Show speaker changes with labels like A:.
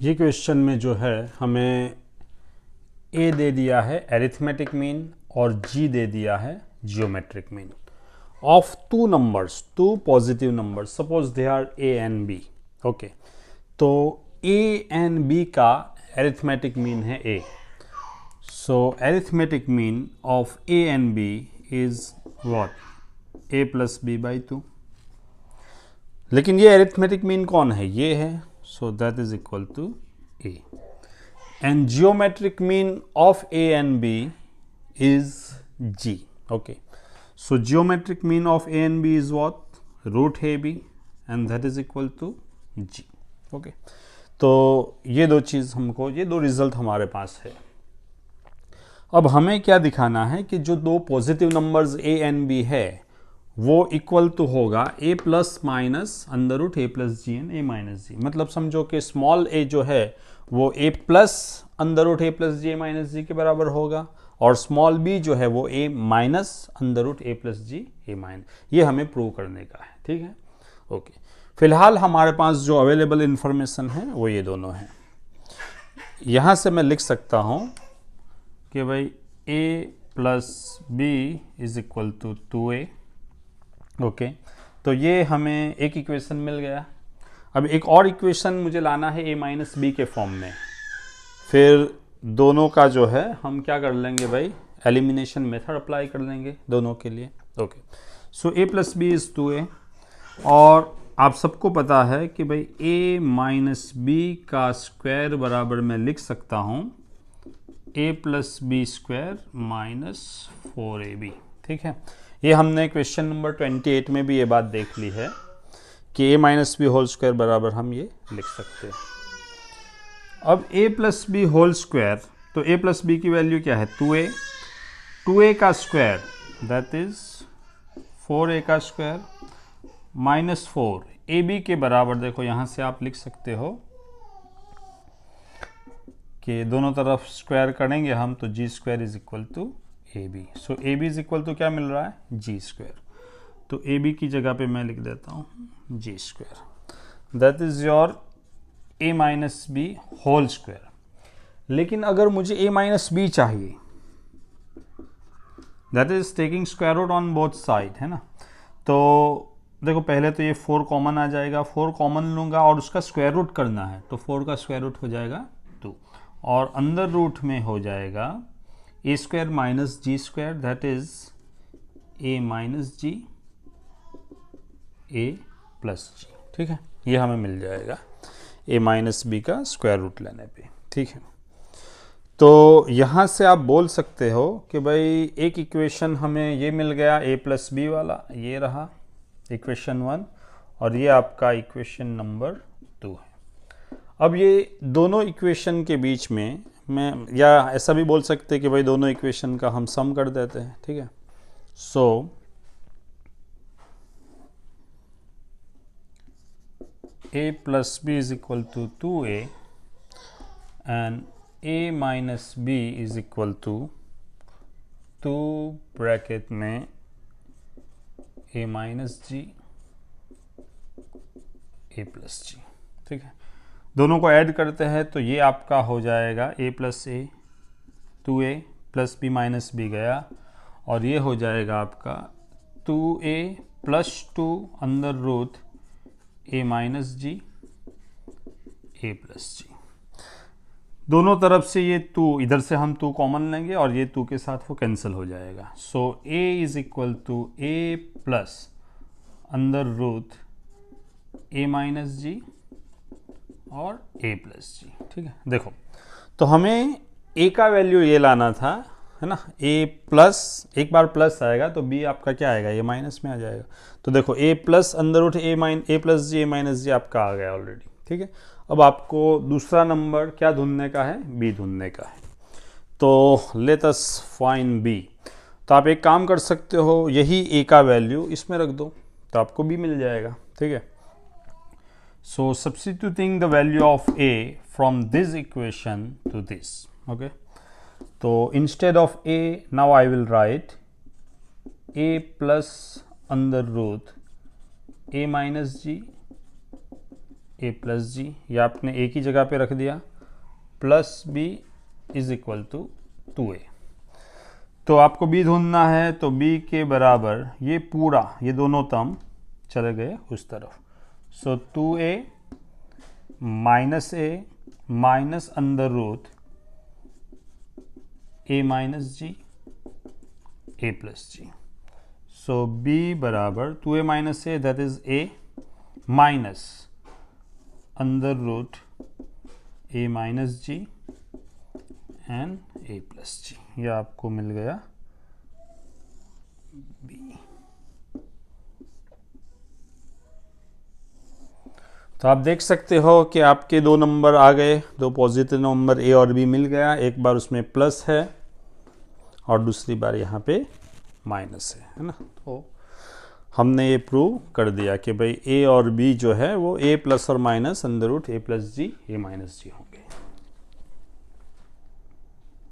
A: ये क्वेश्चन में जो है हमें ए दे दिया है एरिथमेटिक मीन और जी दे दिया है geometric mean of two numbers, two positive numbers, suppose they are A and B. Okay, तो ए एंड बी का एरिथमेटिक मीन है A. So arithmetic mean of A and B is what? A plus B by two. लेकिन ये arithmetic mean कौन है? ये है, so that is equal to a, and geometric mean of a and b is g. Okay, so geometric mean of a and b is what? Root ab, and that is equal to g. Okay, तो ये दो चीज़ हमको, ये दो result हमारे पास है। अब हमें क्या दिखाना है कि जो दो positive numbers a and b है वो इक्वल टू होगा a plus minus under root a plus G and a minus G. मतलब समझो कि स्मॉल a जो है वो a plus under root a plus G minus G के बराबर होगा, और स्मॉल b जो है वो a minus under root a plus G a minus. ये हमें प्रूव करने का है, ठीक है। ओके, फिलहाल हमारे पास जो अवेलेबल इंफॉर्मेशन है वो ये दोनों हैं। यहाँ से मैं लिख सकता हूँ कि भाई a plus B is equal to 2a। Okay, तो ये हमें एक इक्वेशन मिल गया। अब एक और इक्वेशन मुझे लाना है a माइनस बी के फॉर्म में। फिर दोनों का जो है हम क्या कर लेंगे भाई, एलिमिनेशन मेथड अप्लाई कर लेंगे दोनों के लिए। Okay, so a plus B is 2a, और आप सबको पता है कि भाई a माइनस बी का स्क्वायर बराबर मैं लिख सकता हूँ a plus B square minus 4ab। ठीक है, ये हमने क्वेश्चन नंबर 28 में भी ये बात देख ली है कि a minus B whole square बराबर हम ये लिख सकते हैं। अब a plus B whole square, तो a प्लस बी की वैल्यू क्या है? 2a, 2a का स्क्वायर दैट इज 4a का स्क्वायर माइनस 4 ab के बराबर। देखो यहाँ से आप लिख सकते हो कि दोनों तरफ स्क्वायर करेंगे हम तो G square is equal to A B. So A B is equal to क्या मिल रहा है? G square. तो ए बी की जगह पे मैं लिख देता हूँ G square, that is your A minus B whole square. लेकिन अगर मुझे ए माइनस बी चाहिए, that is taking square root on both side, है ना। तो देखो पहले तो ये 4 कॉमन आ जाएगा, 4 कॉमन लूँगा और उसका स्क्वायर रूट करना है, तो 4 का स्क्वायर रूट हो जाएगा 2, और अंदर रूट में हो जाएगा A square minus G square, that is A minus G A plus G. ठीक है, ये हमें मिल जाएगा ए माइनस बी का स्क्वायर रूट लेने पे। ठीक है, तो यहाँ से आप बोल सकते हो कि भाई एक इक्वेशन हमें ये मिल गया ए प्लस बी वाला, ये रहा इक्वेशन 1, और ये आपका इक्वेशन नंबर 2 है। अब ये दोनों इक्वेशन के बीच में मैं, या ऐसा भी बोल सकते हैं कि भाई दोनों इक्वेशन का हम सम कर देते हैं। ठीक है, so a plus B is equal to 2a and a minus B is equal to 2 bracket में a minus G a plus G. ठीक है, दोनों को ऐड करते हैं तो ये आपका हो जाएगा a plus A, 2a plus B minus B गया, और ये हो जाएगा आपका 2a plus 2 under root a minus G a plus G. दोनों तरफ से ये 2, इधर से हम 2 कॉमन लेंगे और ये 2 के साथ वो कैंसिल हो जाएगा। So a is equal to a plus under root a minus G और a प्लस जी। ठीक है, देखो तो हमें a का वैल्यू ये लाना था, है ना। a प्लस, एक बार प्लस आएगा तो b आपका क्या आएगा? ये माइनस में आ जाएगा। तो देखो a प्लस अंदर root a plus G a minus G आपका आ गया ऑलरेडी। ठीक है, अब आपको दूसरा नंबर क्या ढूंढने का है? b ढूंढने का है। तो लेट अस फाइंड b। तो आप एक काम कर सकते हो, यही a का वैल्यू इसमें रख दो तो आपको b मिल जाएगा। ठीक है, so substituting the value of a from this equation to this, okay, so instead of a now I will write a plus under root a minus g A plus G, या आपने A की जगह पे रख दिया, plus B is equal to 2a। तो आपको b ढूंढना है, तो b के बराबर ये पूरा, ये दोनों टर्म चले गए उस तरफ। So 2a minus A minus under root a minus G a plus G. So b बराबर 2a minus A that is a minus under root a minus G and a plus G. यह आपको मिल गया b। तो आप देख सकते हो कि आपके दो नंबर आ गए, दो पॉजिटिव नंबर a और b मिल गया। एक बार उसमें प्लस है और दूसरी बार यहाँ पे माइनस है ना। तो हमने ये प्रूव कर दिया कि भाई a और b जो है वो a प्लस और minus under root a plus G a minus G होंगे।